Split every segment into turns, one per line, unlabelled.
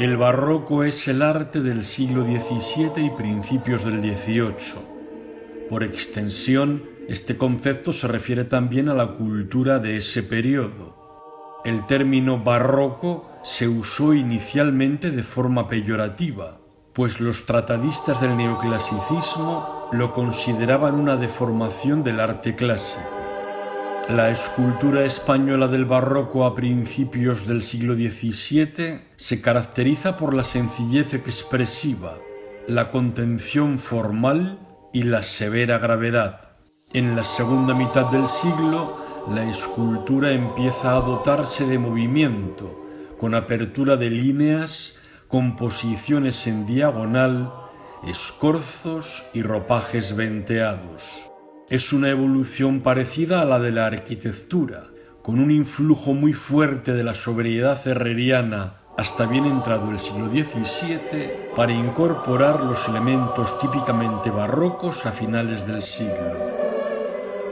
El barroco es el arte del siglo XVII y principios del XVIII. Por extensión, este concepto se refiere también a la cultura de ese periodo. El término barroco se usó inicialmente de forma peyorativa, pues los tratadistas del neoclasicismo lo consideraban una deformación del arte clásico. La escultura española del barroco a principios del siglo XVII se caracteriza por la sencillez expresiva, la contención formal y la severa gravedad. En la segunda mitad del siglo, la escultura empieza a dotarse de movimiento, con apertura de líneas, composiciones en diagonal, escorzos y ropajes venteados. Es una evolución parecida a la de la arquitectura, con un influjo muy fuerte de la sobriedad herreriana hasta bien entrado el siglo XVII para incorporar los elementos típicamente barrocos a finales del siglo.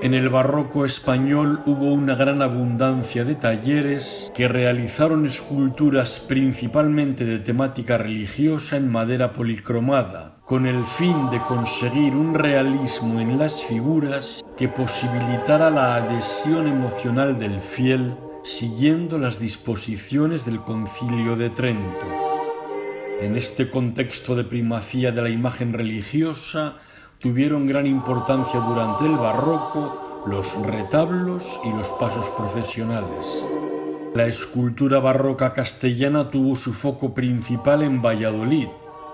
En el barroco español hubo una gran abundancia de talleres que realizaron esculturas principalmente de temática religiosa en madera policromada, con el fin de conseguir un realismo en las figuras que posibilitara la adhesión emocional del fiel siguiendo las disposiciones del Concilio de Trento. En este contexto de primacía de la imagen religiosa, tuvieron gran importancia durante el barroco los retablos y los pasos procesionales. La escultura barroca castellana tuvo su foco principal en Valladolid,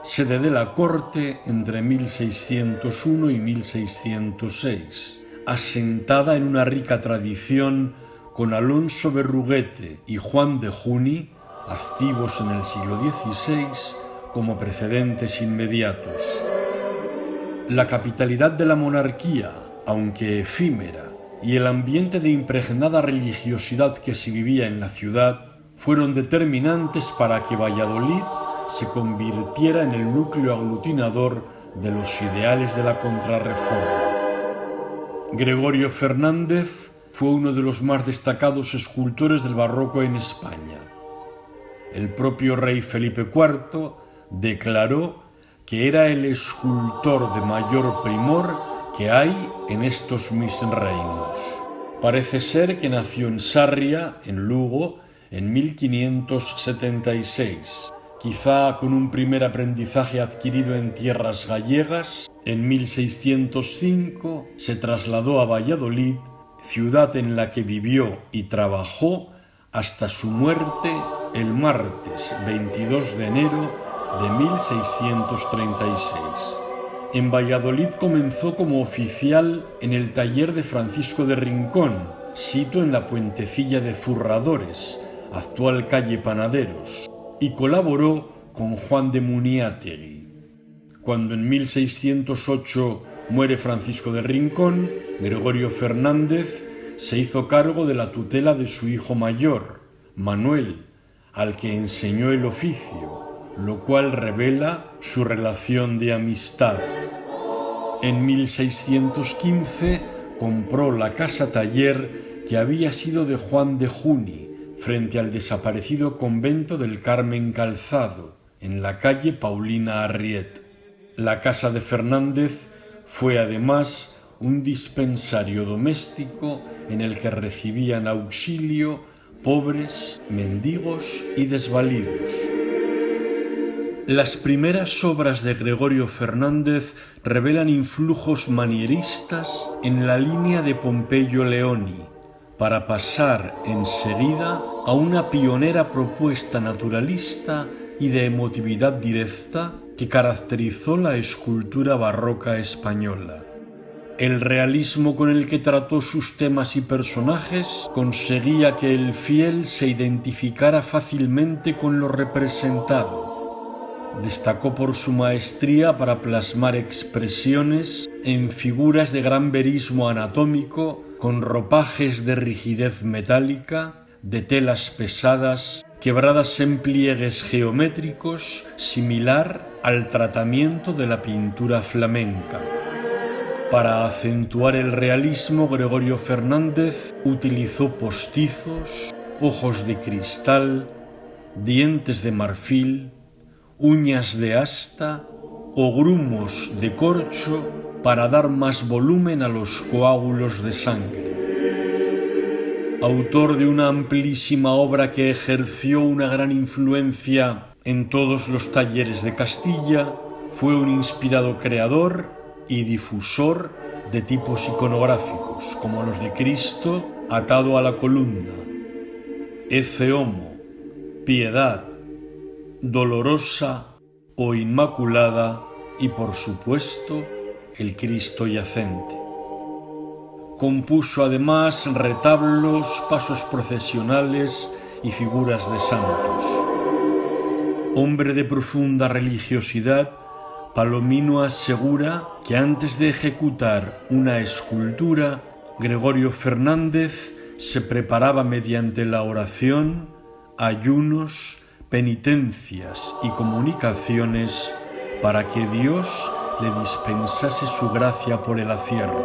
sede de la corte entre 1601 y 1606, asentada en una rica tradición con Alonso Berruguete y Juan de Juni, activos en el siglo XVI, como precedentes inmediatos. La capitalidad de la monarquía, aunque efímera, y el ambiente de impregnada religiosidad que se vivía en la ciudad fueron determinantes para que Valladolid se convirtiera en el núcleo aglutinador de los ideales de la Contrarreforma. Gregorio Fernández fue uno de los más destacados escultores del barroco en España. El propio rey Felipe IV declaró que era el escultor de mayor primor que hay en estos mis reinos. Parece ser que nació en Sarria, en Lugo, en 1576. Quizá con un primer aprendizaje adquirido en tierras gallegas, en 1605 se trasladó a Valladolid, ciudad en la que vivió y trabajó hasta su muerte el martes 22 de enero de 1636. En Valladolid comenzó como oficial en el taller de Francisco de Rincón, sito en la puentecilla de Zurradores, actual calle Panaderos, y colaboró con Juan de Muniátegui. Cuando en 1608 muere Francisco de Rincón, Gregorio Fernández se hizo cargo de la tutela de su hijo mayor, Manuel, al que enseñó el oficio, lo cual revela su relación de amistad. En 1615 compró la casa taller que había sido de Juan de Juni, frente al desaparecido convento del Carmen Calzado, en la calle Paulina Arriet. La casa de Fernández fue además un dispensario doméstico en el que recibían auxilio pobres, mendigos y desvalidos. Las primeras obras de Gregorio Fernández revelan influjos manieristas en la línea de Pompeyo Leoni, para pasar enseguida a una pionera propuesta naturalista y de emotividad directa que caracterizó la escultura barroca española. El realismo con el que trató sus temas y personajes conseguía que el fiel se identificara fácilmente con lo representado. Destacó por su maestría para plasmar expresiones en figuras de gran verismo anatómico, con ropajes de rigidez metálica, de telas pesadas, quebradas en pliegues geométricos, similar al tratamiento de la pintura flamenca. Para acentuar el realismo, Gregorio Fernández utilizó postizos, ojos de cristal, dientes de marfil, uñas de asta o grumos de corcho para dar más volumen a los coágulos de sangre. Autor de una amplísima obra que ejerció una gran influencia en todos los talleres de Castilla, fue un inspirado creador y difusor de tipos iconográficos, como los de Cristo atado a la columna, Ecce Homo, Piedad, Dolorosa o Inmaculada y, por supuesto, el Cristo yacente. Compuso además retablos, pasos procesionales y figuras de santos. Hombre de profunda religiosidad, Palomino asegura que antes de ejecutar una escultura, Gregorio Fernández se preparaba mediante la oración, ayunos, penitencias y comunicaciones para que Dios le dispensase su gracia por el acierto.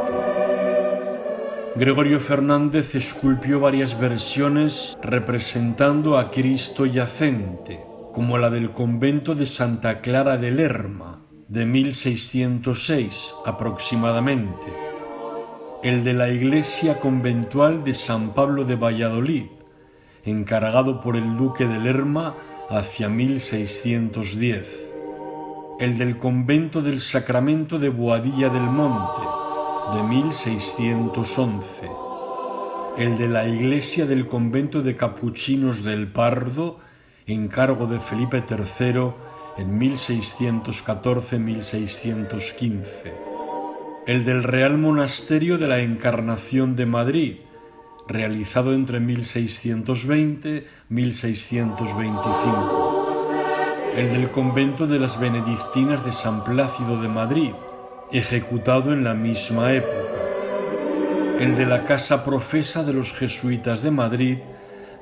Gregorio Fernández esculpió varias versiones representando a Cristo yacente, como la del convento de Santa Clara de Lerma, de 1606 aproximadamente, el de la iglesia conventual de San Pablo de Valladolid, encargado por el duque de Lerma hacia 1610, el del convento del Sacramento de Boadilla del Monte, de 1611, el de la iglesia del convento de Capuchinos del Pardo, encargo de Felipe III en 1614-1615, el del Real Monasterio de la Encarnación de Madrid, realizado entre 1620 y 1625, el del convento de las Benedictinas de San Plácido de Madrid, ejecutado en la misma época, el de la Casa Profesa de los Jesuitas de Madrid,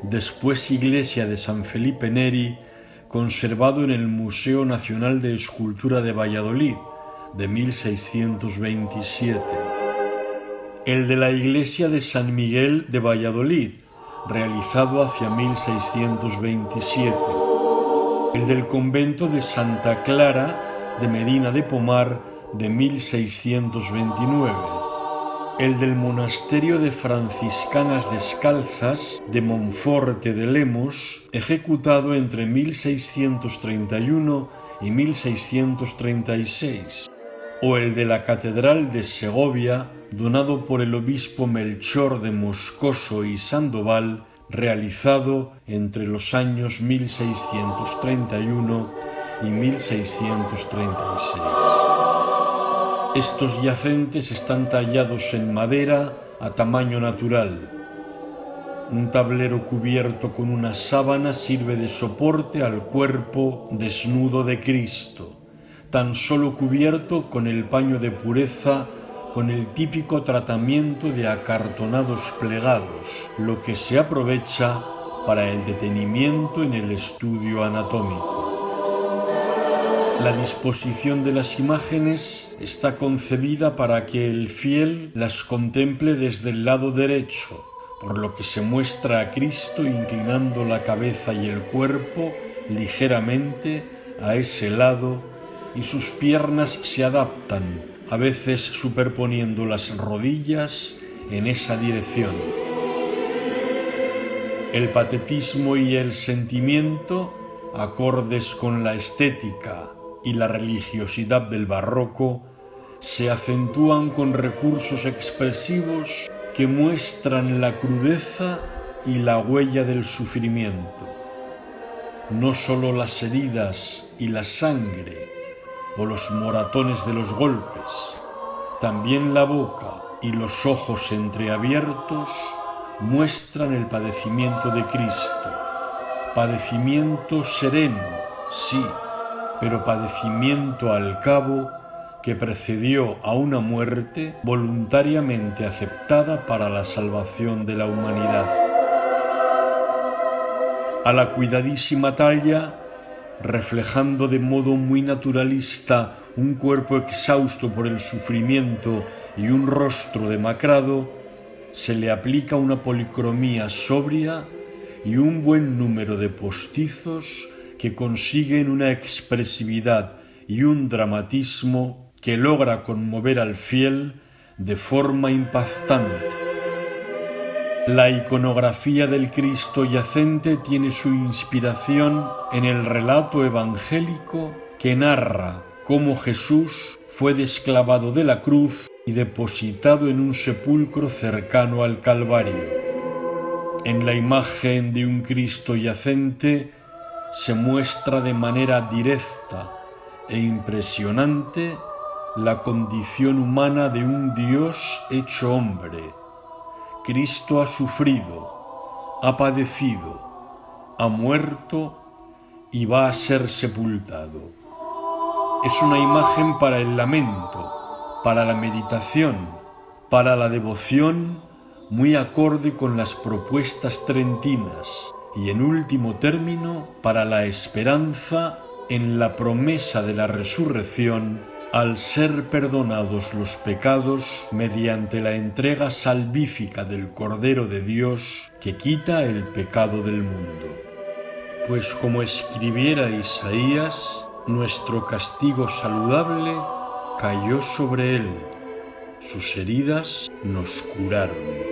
después iglesia de San Felipe Neri, conservado en el Museo Nacional de Escultura de Valladolid, de 1627, el de la iglesia de San Miguel de Valladolid, realizado hacia 1627, el del convento de Santa Clara de Medina de Pomar, de 1629, el del monasterio de Franciscanas Descalzas de Monforte de Lemos, ejecutado entre 1631 y 1636, o el de la Catedral de Segovia, donado por el obispo Melchor de Moscoso y Sandoval, realizado entre los años 1631 y 1636. Estos yacentes están tallados en madera a tamaño natural. Un tablero cubierto con una sábana sirve de soporte al cuerpo desnudo de Cristo, tan solo cubierto con el paño de pureza con el típico tratamiento de acartonados plegados, lo que se aprovecha para el detenimiento en el estudio anatómico. La disposición de las imágenes está concebida para que el fiel las contemple desde el lado derecho, por lo que se muestra a Cristo inclinando la cabeza y el cuerpo ligeramente a ese lado y sus piernas se adaptan, a veces superponiendo las rodillas en esa dirección. El patetismo y el sentimiento, acordes con la estética y la religiosidad del barroco, se acentúan con recursos expresivos que muestran la crudeza y la huella del sufrimiento. No solo las heridas y la sangre o los moratones de los golpes, también la boca y los ojos entreabiertos muestran el padecimiento de Cristo. Padecimiento sereno, sí, pero padecimiento al cabo que precedió a una muerte voluntariamente aceptada para la salvación de la humanidad. A la cuidadísima talla, reflejando de modo muy naturalista un cuerpo exhausto por el sufrimiento y un rostro demacrado, se le aplica una policromía sobria y un buen número de postizos que consiguen una expresividad y un dramatismo que logra conmover al fiel de forma impactante. La iconografía del Cristo yacente tiene su inspiración en el relato evangélico que narra cómo Jesús fue desclavado de la cruz y depositado en un sepulcro cercano al Calvario. En la imagen de un Cristo yacente se muestra de manera directa e impresionante la condición humana de un Dios hecho hombre. Cristo ha sufrido, ha padecido, ha muerto y va a ser sepultado. Es una imagen para el lamento, para la meditación, para la devoción, muy acorde con las propuestas trentinas y, en último término, para la esperanza en la promesa de la resurrección al ser perdonados los pecados mediante la entrega salvífica del Cordero de Dios que quita el pecado del mundo. Pues como escribiera Isaías, nuestro castigo saludable cayó sobre él, sus heridas nos curaron.